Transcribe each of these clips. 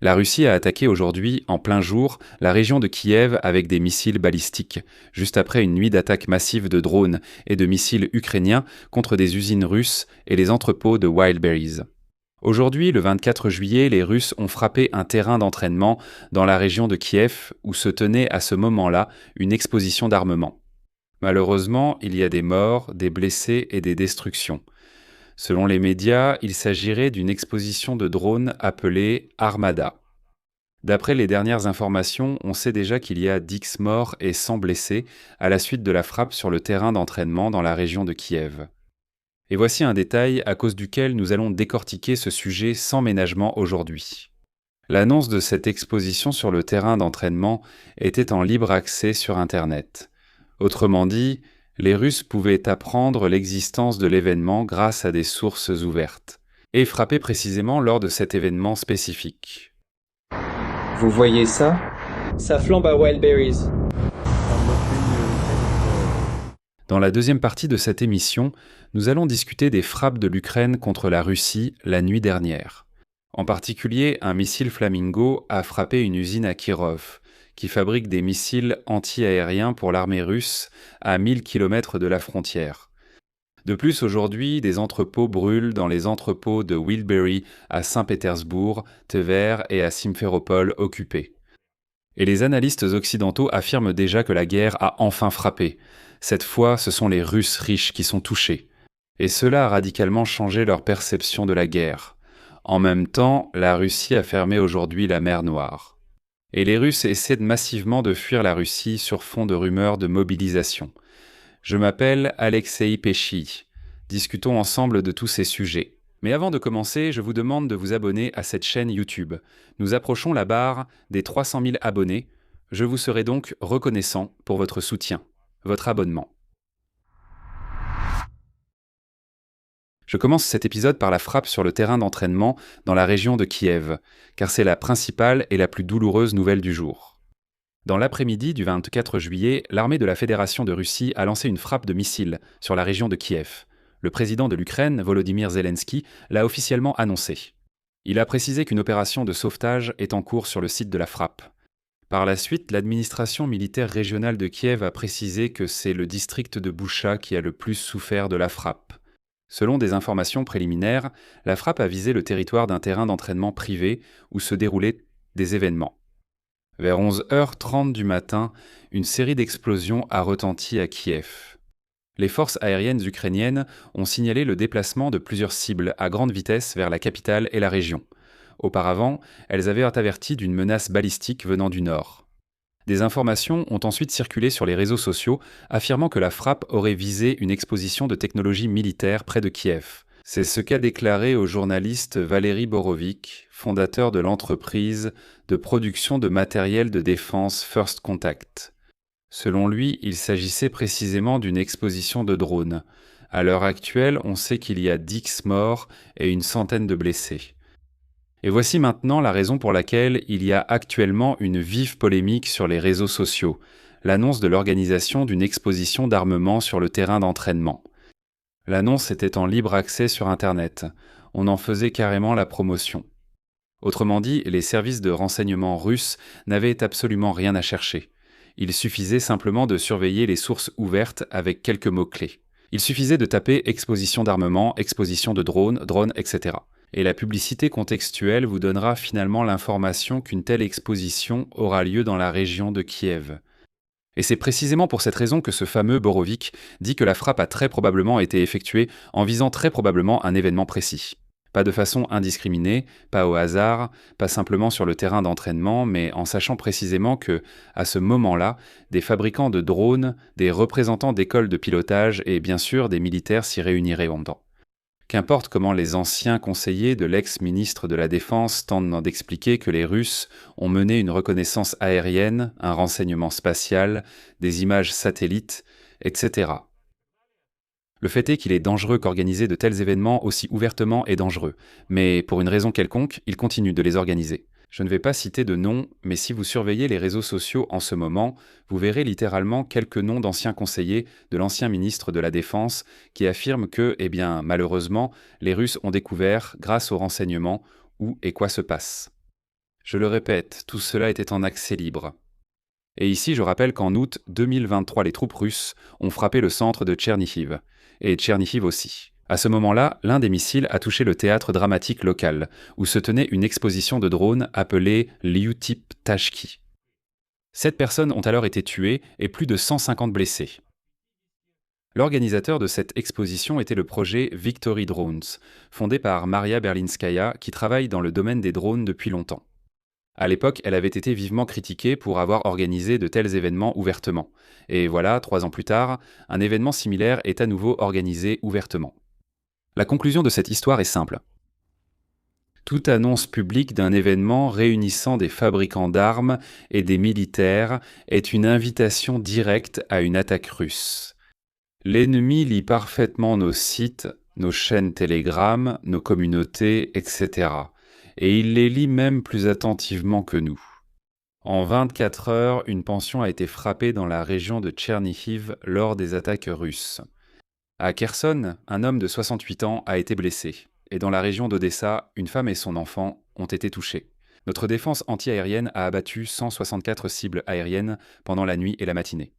La Russie a attaqué aujourd'hui, en plein jour, la région de Kiev avec des missiles balistiques, juste après une nuit d'attaques massives de drones et de missiles ukrainiens contre des usines russes et les entrepôts de Wildberries. Aujourd'hui, le 24 juillet, les Russes ont frappé un terrain d'entraînement dans la région de Kiev où se tenait à ce moment-là une exposition d'armement. Malheureusement, il y a des morts, des blessés et des destructions. Selon les médias, il s'agirait d'une exposition de drones appelée Armada. D'après les dernières informations, on sait déjà qu'il y a 10 morts et 100 blessés à la suite de la frappe sur le terrain d'entraînement dans la région de Kiev. Et voici un détail à cause duquel nous allons décortiquer ce sujet sans ménagement aujourd'hui. L'annonce de cette exposition sur le terrain d'entraînement était en libre accès sur Internet. Autrement dit, les Russes pouvaient apprendre l'existence de l'événement grâce à des sources ouvertes, et frapper précisément lors de cet événement spécifique. Vous voyez ça? Ça flambe à Wildberries. Dans la deuxième partie de cette émission, nous allons discuter des frappes de l'Ukraine contre la Russie la nuit dernière. En particulier, un missile Flamingo a frappé une usine à Kirov, qui fabrique des missiles anti-aériens pour l'armée russe à 1000 km de la frontière. De plus, aujourd'hui, des entrepôts brûlent dans les entrepôts de Wildberry à Saint-Pétersbourg, Tver et à Simferopol occupés. Et les analystes occidentaux affirment déjà que la guerre a enfin frappé. Cette fois, ce sont les Russes riches qui sont touchés. Et cela a radicalement changé leur perception de la guerre. En même temps, la Russie a fermé aujourd'hui la mer Noire. Et les Russes essaient massivement de fuir la Russie sur fond de rumeurs de mobilisation. Je m'appelle Alexei Peschi. Discutons ensemble de tous ces sujets. Mais avant de commencer, je vous demande de vous abonner à cette chaîne YouTube. Nous approchons la barre des 300 000 abonnés. Je vous serai donc reconnaissant pour votre soutien, votre abonnement. Je commence cet épisode par la frappe sur le terrain d'entraînement dans la région de Kiev, car c'est la principale et la plus douloureuse nouvelle du jour. Dans l'après-midi du 24 juillet, l'armée de la Fédération de Russie a lancé une frappe de missiles sur la région de Kiev. Le président de l'Ukraine, Volodymyr Zelensky, l'a officiellement annoncé. Il a précisé qu'une opération de sauvetage est en cours sur le site de la frappe. Par la suite, l'administration militaire régionale de Kiev a précisé que c'est le district de Boucha qui a le plus souffert de la frappe. Selon des informations préliminaires, la frappe a visé le territoire d'un terrain d'entraînement privé où se déroulaient des événements. Vers 11h30 du matin, une série d'explosions a retenti à Kiev. Les forces aériennes ukrainiennes ont signalé le déplacement de plusieurs cibles à grande vitesse vers la capitale et la région. Auparavant, elles avaient averti d'une menace balistique venant du nord. Des informations ont ensuite circulé sur les réseaux sociaux affirmant que la frappe aurait visé une exposition de technologie militaire près de Kiev. C'est ce qu'a déclaré au journaliste Valery Borovik, fondateur de l'entreprise de production de matériel de défense First Contact. Selon lui, il s'agissait précisément d'une exposition de drones. À l'heure actuelle, on sait qu'il y a 10 morts et une centaine de blessés. Et voici maintenant la raison pour laquelle il y a actuellement une vive polémique sur les réseaux sociaux, l'annonce de l'organisation d'une exposition d'armement sur le terrain d'entraînement. L'annonce était en libre accès sur Internet, on en faisait carrément la promotion. Autrement dit, les services de renseignement russes n'avaient absolument rien à chercher. Il suffisait simplement de surveiller les sources ouvertes avec quelques mots-clés. Il suffisait de taper exposition d'armement, exposition de drones, etc. Et la publicité contextuelle vous donnera finalement l'information qu'une telle exposition aura lieu dans la région de Kiev. Et c'est précisément pour cette raison que ce fameux Borovik dit que la frappe a très probablement été effectuée en visant très probablement un événement précis. Pas de façon indiscriminée, pas au hasard, pas simplement sur le terrain d'entraînement, mais en sachant précisément que, à ce moment-là, des fabricants de drones, des représentants d'écoles de pilotage et bien sûr des militaires s'y réuniraient en dedans. Qu'importe comment les anciens conseillers de l'ex-ministre de la Défense tentent d'expliquer que les Russes ont mené une reconnaissance aérienne, un renseignement spatial, des images satellites, etc. Le fait est qu'il est dangereux qu'organiser de tels événements aussi ouvertement est dangereux, mais pour une raison quelconque, ils continuent de les organiser. Je ne vais pas citer de noms, mais si vous surveillez les réseaux sociaux en ce moment, vous verrez littéralement quelques noms d'anciens conseillers de l'ancien ministre de la Défense qui affirment que, malheureusement, les Russes ont découvert, grâce aux renseignements, où et quoi se passe. Je le répète, tout cela était en accès libre. Et ici, je rappelle qu'en août 2023, les troupes russes ont frappé le centre de Tchernihiv, et Tchernihiv aussi. À ce moment-là, l'un des missiles a touché le théâtre dramatique local, où se tenait une exposition de drones appelée Lyutip Tashki. 7 personnes ont alors été tuées et plus de 150 blessés. L'organisateur de cette exposition était le projet Victory Drones, fondé par Maria Berlinskaya, qui travaille dans le domaine des drones depuis longtemps. À l'époque, elle avait été vivement critiquée pour avoir organisé de tels événements ouvertement. Et voilà, 3 ans plus tard, un événement similaire est à nouveau organisé ouvertement. La conclusion de cette histoire est simple. Toute annonce publique d'un événement réunissant des fabricants d'armes et des militaires est une invitation directe à une attaque russe. L'ennemi lit parfaitement nos sites, nos chaînes Telegram, nos communautés, etc. Et il les lit même plus attentivement que nous. En 24 heures, une pension a été frappée dans la région de Tchernihiv lors des attaques russes. À Kherson, un homme de 68 ans a été blessé. Et dans la région d'Odessa, une femme et son enfant ont été touchés. Notre défense anti-aérienne a abattu 164 cibles aériennes pendant la nuit et la matinée.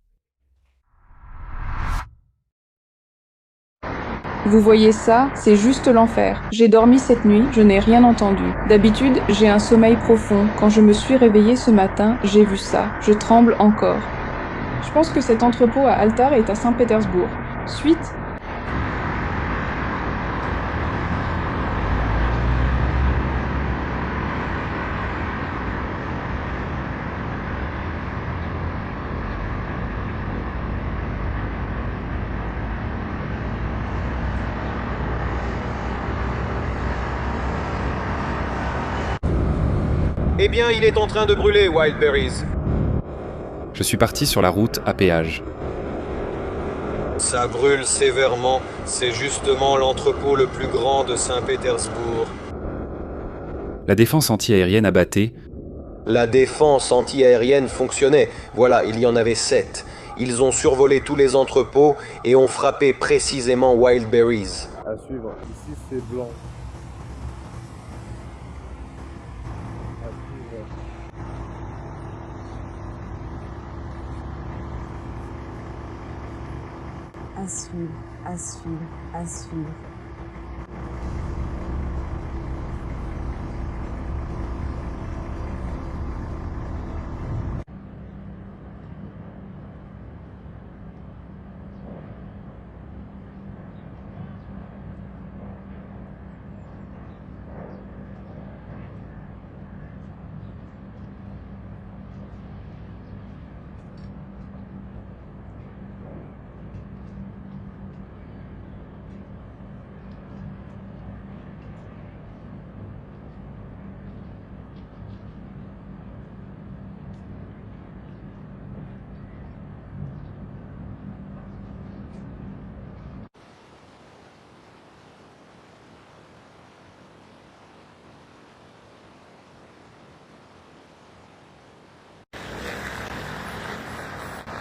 Vous voyez ça, c'est juste l'enfer. J'ai dormi cette nuit, je n'ai rien entendu. D'habitude, j'ai un sommeil profond. Quand je me suis réveillée ce matin, j'ai vu ça. Je tremble encore. Je pense que cet entrepôt à Altar est à Saint-Pétersbourg. Suite. Eh bien, il est en train de brûler, Wildberries. Je suis parti sur la route à péage. Ça brûle sévèrement. C'est justement l'entrepôt le plus grand de Saint-Pétersbourg. La défense anti-aérienne abattait. La défense anti-aérienne fonctionnait. Voilà, il y en avait 7. Ils ont survolé tous les entrepôts et ont frappé précisément Wildberries. À suivre. Ici, c'est blanc. À suivre. À suivre, à suivre, à suivre.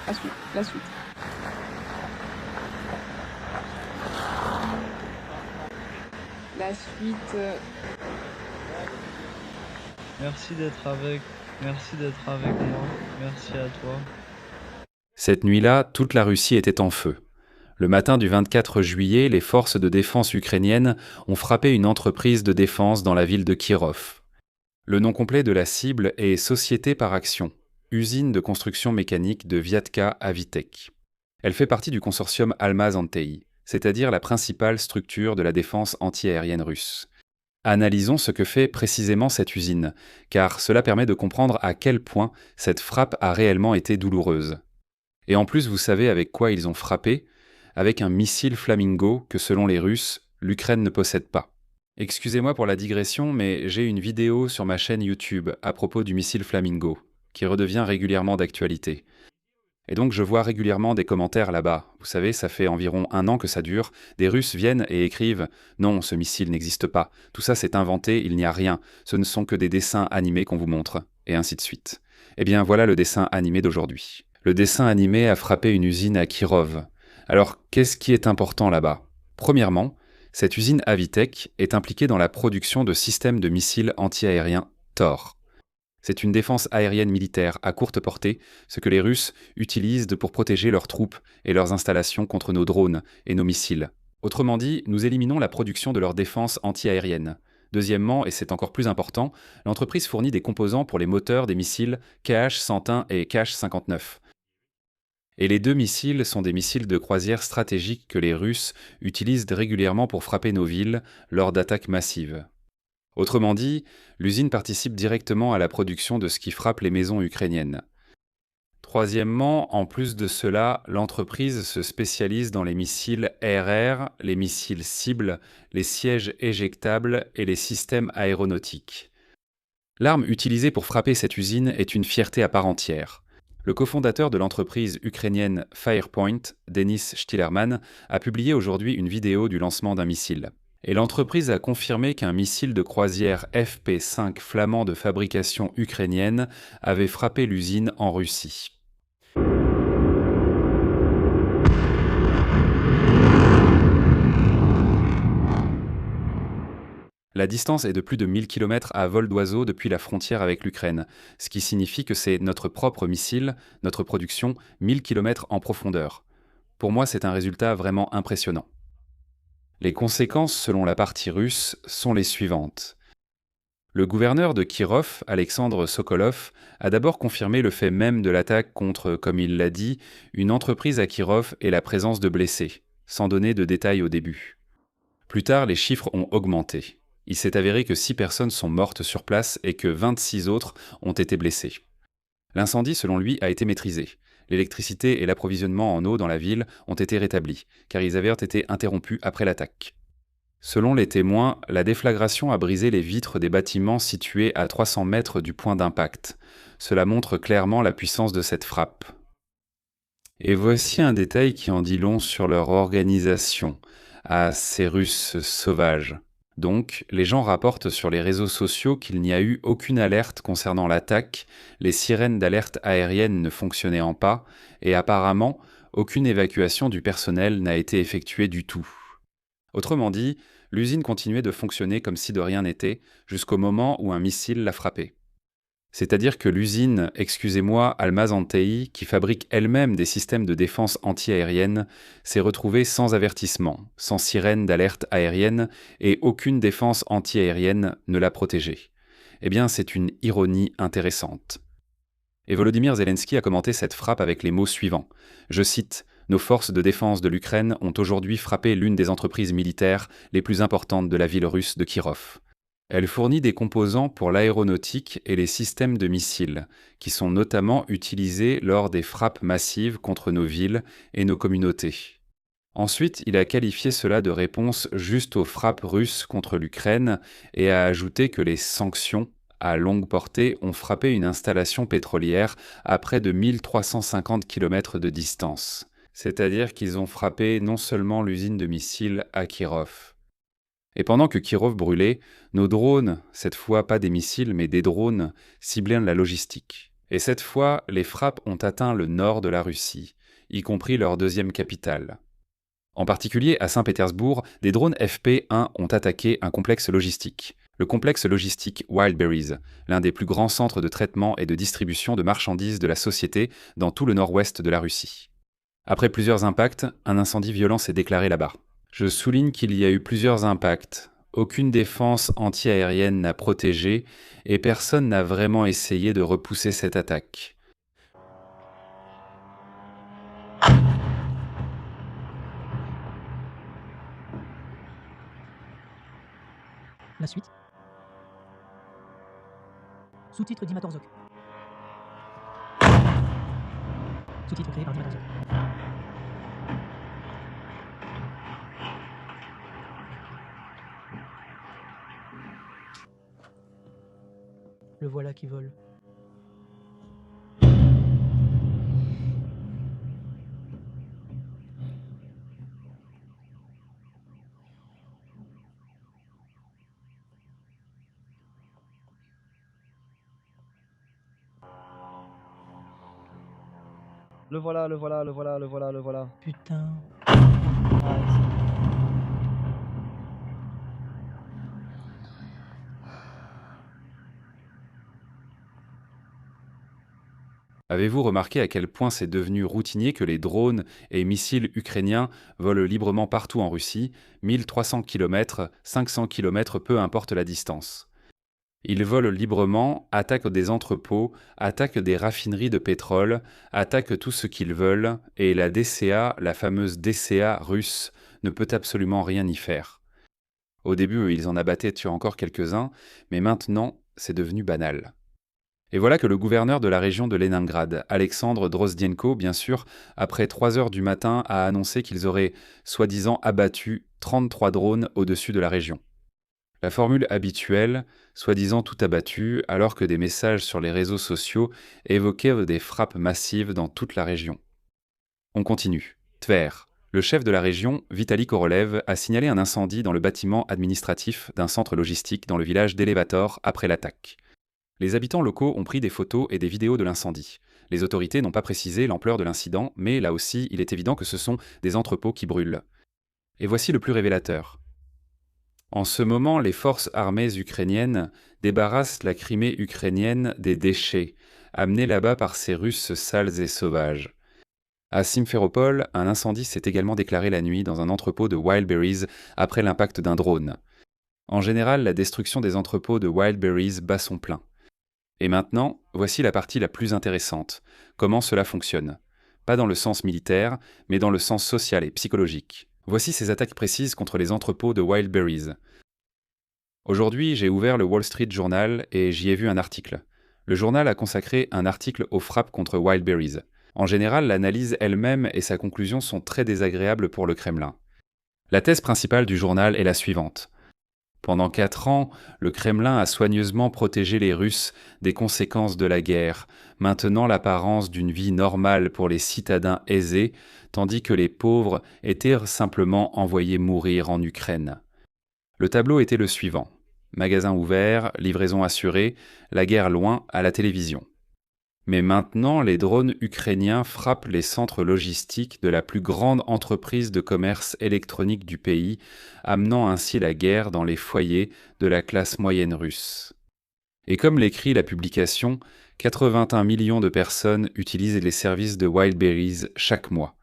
La suite. La suite. Merci d'être avec moi, merci à toi. Cette nuit-là, toute la Russie était en feu. Le matin du 24 juillet, les forces de défense ukrainiennes ont frappé une entreprise de défense dans la ville de Kirov. Le nom complet de la cible est Société par Action, usine de construction mécanique de Viatka Avitek. Elle fait partie du consortium Almaz-Antey, c'est-à-dire la principale structure de la défense anti-aérienne russe. Analysons ce que fait précisément cette usine, car cela permet de comprendre à quel point cette frappe a réellement été douloureuse. Et en plus, vous savez avec quoi ils ont frappé ? Avec un missile Flamingo que, selon les Russes, l'Ukraine ne possède pas. Excusez-moi pour la digression, mais j'ai une vidéo sur ma chaîne YouTube à propos du missile Flamingo, qui redevient régulièrement d'actualité. Et donc je vois régulièrement des commentaires là-bas. Vous savez, ça fait environ 1 an que ça dure. Des Russes viennent et écrivent « Non, ce missile n'existe pas. Tout ça c'est inventé, il n'y a rien. Ce ne sont que des dessins animés qu'on vous montre. » Et ainsi de suite. Eh bien voilà le dessin animé d'aujourd'hui. Le dessin animé a frappé une usine à Kirov. Alors, qu'est-ce qui est important là-bas ? Premièrement, cette usine Avitek est impliquée dans la production de systèmes de missiles anti-aériens Thor. C'est une défense aérienne militaire à courte portée, ce que les Russes utilisent pour protéger leurs troupes et leurs installations contre nos drones et nos missiles. Autrement dit, nous éliminons la production de leur défense anti-aérienne. Deuxièmement, et c'est encore plus important, l'entreprise fournit des composants pour les moteurs des missiles Kh-101 et Kh-59. Et les deux missiles sont des missiles de croisière stratégiques que les Russes utilisent régulièrement pour frapper nos villes lors d'attaques massives. Autrement dit, l'usine participe directement à la production de ce qui frappe les maisons ukrainiennes. Troisièmement, en plus de cela, l'entreprise se spécialise dans les missiles RR, les missiles cibles, les sièges éjectables et les systèmes aéronautiques. L'arme utilisée pour frapper cette usine est une fierté à part entière. Le cofondateur de l'entreprise ukrainienne Firepoint, Denis Shtillerman, a publié aujourd'hui une vidéo du lancement d'un missile. Et l'entreprise a confirmé qu'un missile de croisière FP5 flamand de fabrication ukrainienne avait frappé l'usine en Russie. La distance est de plus de 1000 km à vol d'oiseau depuis la frontière avec l'Ukraine, ce qui signifie que c'est notre propre missile, notre production, 1000 km en profondeur. Pour moi, c'est un résultat vraiment impressionnant. Les conséquences, selon la partie russe, sont les suivantes. Le gouverneur de Kirov, Alexandre Sokolov, a d'abord confirmé le fait même de l'attaque contre, comme il l'a dit, une entreprise à Kirov et la présence de blessés, sans donner de détails au début. Plus tard, les chiffres ont augmenté. Il s'est avéré que 6 personnes sont mortes sur place et que 26 autres ont été blessées. L'incendie, selon lui, a été maîtrisé. L'électricité et l'approvisionnement en eau dans la ville ont été rétablis, car ils avaient été interrompus après l'attaque. Selon les témoins, la déflagration a brisé les vitres des bâtiments situés à 300 mètres du point d'impact. Cela montre clairement la puissance de cette frappe. Et voici un détail qui en dit long sur leur organisation, à ces Russes sauvages. Donc, les gens rapportent sur les réseaux sociaux qu'il n'y a eu aucune alerte concernant l'attaque, les sirènes d'alerte aérienne ne fonctionnaient pas, et apparemment, aucune évacuation du personnel n'a été effectuée du tout. Autrement dit, l'usine continuait de fonctionner comme si de rien n'était, jusqu'au moment où un missile l'a frappée. C'est-à-dire que l'usine, Almaz Antei, qui fabrique elle-même des systèmes de défense anti-aérienne, s'est retrouvée sans avertissement, sans sirène d'alerte aérienne, et aucune défense anti-aérienne ne l'a protégée. Eh bien, c'est une ironie intéressante. Et Volodymyr Zelensky a commenté cette frappe avec les mots suivants. Je cite « Nos forces de défense de l'Ukraine ont aujourd'hui frappé l'une des entreprises militaires les plus importantes de la ville russe de Kirov. Elle fournit des composants pour l'aéronautique et les systèmes de missiles, qui sont notamment utilisés lors des frappes massives contre nos villes et nos communautés. Ensuite, il a qualifié cela de réponse juste aux frappes russes contre l'Ukraine et a ajouté que les sanctions à longue portée ont frappé une installation pétrolière à près de 1350 km de distance. C'est-à-dire qu'ils ont frappé non seulement l'usine de missiles à Kirov. Et pendant que Kirov brûlait, nos drones, cette fois pas des missiles mais des drones, ciblaient la logistique. Et cette fois, les frappes ont atteint le nord de la Russie, y compris leur deuxième capitale. En particulier, à Saint-Pétersbourg, des drones FP-1 ont attaqué un complexe logistique. Le complexe logistique Wildberries, l'un des plus grands centres de traitement et de distribution de marchandises de la société dans tout le nord-ouest de la Russie. Après plusieurs impacts, un incendie violent s'est déclaré là-bas. Je souligne qu'il y a eu plusieurs impacts. Aucune défense anti-aérienne n'a protégé et personne n'a vraiment essayé de repousser cette attaque. La suite. Sous-titre Dimatorzok. Sous-titre créé par Dimatorzok. Le voilà qui vole. Le voilà, le voilà, le voilà, le voilà, le voilà. Putain. Avez-vous remarqué à quel point c'est devenu routinier que les drones et missiles ukrainiens volent librement partout en Russie, 1300 km, 500 km, peu importe la distance. Ils volent librement, attaquent des entrepôts, attaquent des raffineries de pétrole, attaquent tout ce qu'ils veulent, et la DCA, la fameuse DCA russe, ne peut absolument rien y faire. Au début, ils en abattaient encore quelques-uns, mais maintenant, c'est devenu banal. Et voilà que le gouverneur de la région de Leningrad, Alexandre Drozdienko, bien sûr, après 3 heures du matin, a annoncé qu'ils auraient, soi-disant, abattu 33 drones au-dessus de la région. La formule habituelle, soi-disant tout abattu, alors que des messages sur les réseaux sociaux évoquaient des frappes massives dans toute la région. On continue. Tver. Le chef de la région, Vitali Korolev, a signalé un incendie dans le bâtiment administratif d'un centre logistique dans le village d'Elevator après l'attaque. Les habitants locaux ont pris des photos et des vidéos de l'incendie. Les autorités n'ont pas précisé l'ampleur de l'incident, mais là aussi, il est évident que ce sont des entrepôts qui brûlent. Et voici le plus révélateur. En ce moment, les forces armées ukrainiennes débarrassent la Crimée ukrainienne des déchets, amenés là-bas par ces Russes sales et sauvages. À Simferopol, un incendie s'est également déclaré la nuit dans un entrepôt de Wildberries après l'impact d'un drone. En général, la destruction des entrepôts de Wildberries bat son plein. Et maintenant, voici la partie la plus intéressante. Comment cela fonctionne. Pas dans le sens militaire, mais dans le sens social et psychologique. Voici ces attaques précises contre les entrepôts de Wildberries. Aujourd'hui, j'ai ouvert le Wall Street Journal et j'y ai vu un article. Le journal a consacré un article aux frappes contre Wildberries. En général, l'analyse elle-même et sa conclusion sont très désagréables pour le Kremlin. La thèse principale du journal est la suivante. Pendant 4 ans, le Kremlin a soigneusement protégé les Russes des conséquences de la guerre, maintenant l'apparence d'une vie normale pour les citadins aisés, tandis que les pauvres étaient simplement envoyés mourir en Ukraine. Le tableau était le suivant. Magasins ouverts, livraison assurée, la guerre loin à la télévision. Mais maintenant, les drones ukrainiens frappent les centres logistiques de la plus grande entreprise de commerce électronique du pays, amenant ainsi la guerre dans les foyers de la classe moyenne russe. Et comme l'écrit la publication, 81 millions de personnes utilisent les services de Wildberries chaque mois.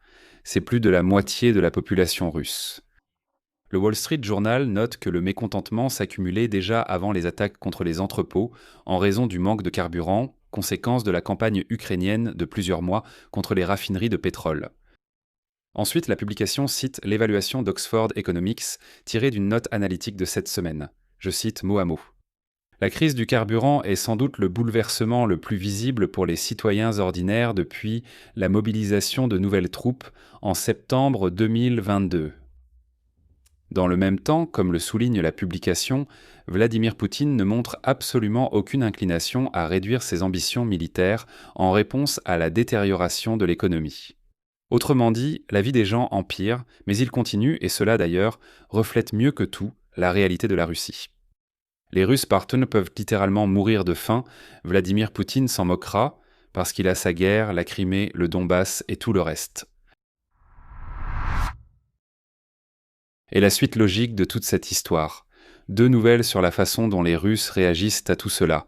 C'est plus de la moitié de la population russe. Le Wall Street Journal note que le mécontentement s'accumulait déjà avant les attaques contre les entrepôts en raison du manque de carburant, conséquence de la campagne ukrainienne de plusieurs mois contre les raffineries de pétrole. Ensuite, la publication cite l'évaluation d'Oxford Economics tirée d'une note analytique de cette semaine. Je cite mot à mot. La crise du carburant est sans doute le bouleversement le plus visible pour les citoyens ordinaires depuis la mobilisation de nouvelles troupes en septembre 2022. Dans le même temps, comme le souligne la publication, Vladimir Poutine ne montre absolument aucune inclination à réduire ses ambitions militaires en réponse à la détérioration de l'économie. Autrement dit, la vie des gens empire, mais il continue, et cela d'ailleurs reflète mieux que tout la réalité de la Russie. Les Russes par tonnes peuvent littéralement mourir de faim, Vladimir Poutine s'en moquera, parce qu'il a sa guerre, la Crimée, le Donbass et tout le reste. Et la suite logique de toute cette histoire. 2 nouvelles sur la façon dont les Russes réagissent à tout cela.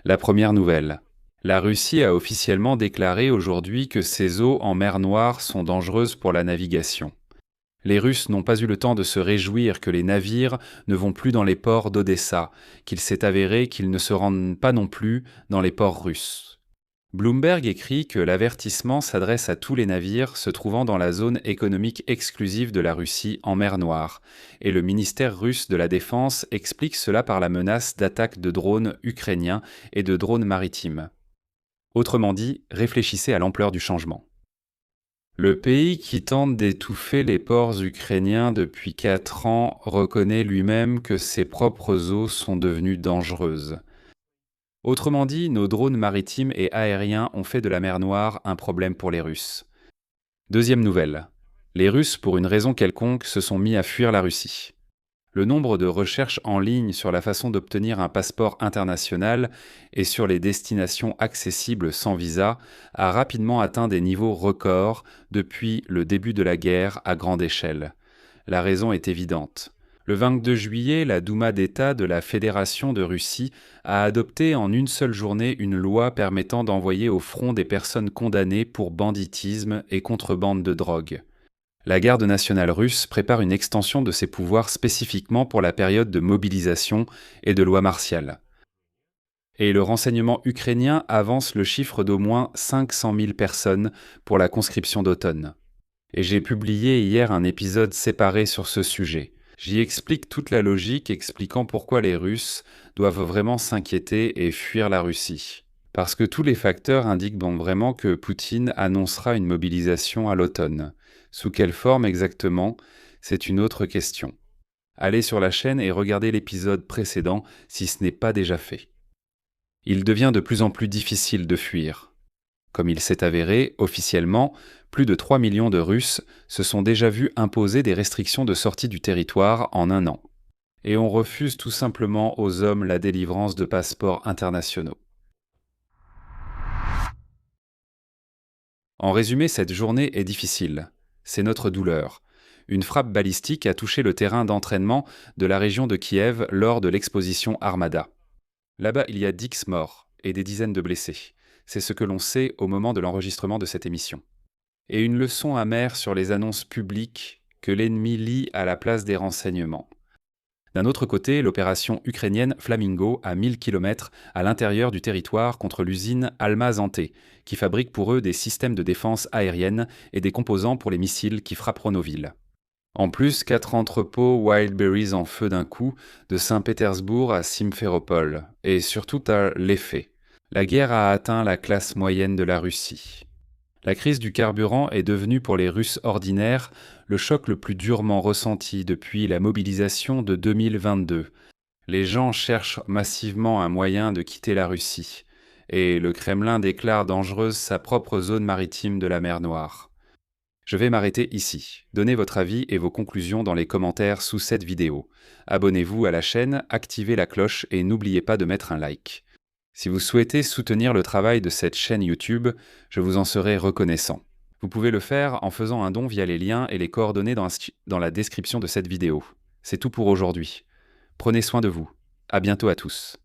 La première nouvelle. La Russie a officiellement déclaré aujourd'hui que ses eaux en mer Noire sont dangereuses pour la navigation. Les Russes n'ont pas eu le temps de se réjouir que les navires ne vont plus dans les ports d'Odessa, qu'il s'est avéré qu'ils ne se rendent pas non plus dans les ports russes. Bloomberg écrit que l'avertissement s'adresse à tous les navires se trouvant dans la zone économique exclusive de la Russie en mer Noire, et le ministère russe de la Défense explique cela par la menace d'attaques de drones ukrainiens et de drones maritimes. Autrement dit, réfléchissez à l'ampleur du changement. Le pays qui tente d'étouffer les ports ukrainiens depuis 4 ans reconnaît lui-même que ses propres eaux sont devenues dangereuses. Autrement dit, nos drones maritimes et aériens ont fait de la mer Noire un problème pour les Russes. Deuxième nouvelle. Les Russes, pour une raison quelconque, se sont mis à fuir la Russie. Le nombre de recherches en ligne sur la façon d'obtenir un passeport international et sur les destinations accessibles sans visa a rapidement atteint des niveaux records depuis le début de la guerre à grande échelle. La raison est évidente. Le 22 juillet, la Douma d'État de la Fédération de Russie a adopté en une seule journée une loi permettant d'envoyer au front des personnes condamnées pour banditisme et contrebande de drogue. La garde nationale russe prépare une extension de ses pouvoirs spécifiquement pour la période de mobilisation et de loi martiale. Et le renseignement ukrainien avance le chiffre d'au moins 500 000 personnes pour la conscription d'automne. Et j'ai publié hier un épisode séparé sur ce sujet. J'y explique toute la logique expliquant pourquoi les Russes doivent vraiment s'inquiéter et fuir la Russie. Parce que tous les facteurs indiquent bon vraiment que Poutine annoncera une mobilisation à l'automne. Sous quelle forme exactement, c'est une autre question. Allez sur la chaîne et regardez l'épisode précédent si ce n'est pas déjà fait. Il devient de plus en plus difficile de fuir. Comme il s'est avéré, officiellement, plus de 3 millions de Russes se sont déjà vus imposer des restrictions de sortie du territoire en 1 an. Et on refuse tout simplement aux hommes la délivrance de passeports internationaux. En résumé, cette journée est difficile. C'est notre douleur. Une frappe balistique a touché le terrain d'entraînement de la région de Kiev lors de l'exposition Armada. Là-bas, il y a 10 morts et des dizaines de blessés. C'est ce que l'on sait au moment de l'enregistrement de cette émission. Et une leçon amère sur les annonces publiques que l'ennemi lie à la place des renseignements. D'un autre côté, l'opération ukrainienne Flamingo à 1000 km à l'intérieur du territoire contre l'usine Alma-Zanté, qui fabrique pour eux des systèmes de défense aérienne et des composants pour les missiles qui frapperont nos villes. En plus, 4 entrepôts Wildberries en feu d'un coup, de Saint-Pétersbourg à Simferopol, et surtout à l'effet. La guerre a atteint la classe moyenne de la Russie. La crise du carburant est devenue pour les Russes ordinaires le choc le plus durement ressenti depuis la mobilisation de 2022. Les gens cherchent massivement un moyen de quitter la Russie, et le Kremlin déclare dangereuse sa propre zone maritime de la mer Noire. Je vais m'arrêter ici. Donnez votre avis et vos conclusions dans les commentaires sous cette vidéo. Abonnez-vous à la chaîne, activez la cloche et n'oubliez pas de mettre un like. Si vous souhaitez soutenir le travail de cette chaîne YouTube, je vous en serai reconnaissant. Vous pouvez le faire en faisant un don via les liens et les coordonnées dans la description de cette vidéo. C'est tout pour aujourd'hui. Prenez soin de vous. À bientôt à tous.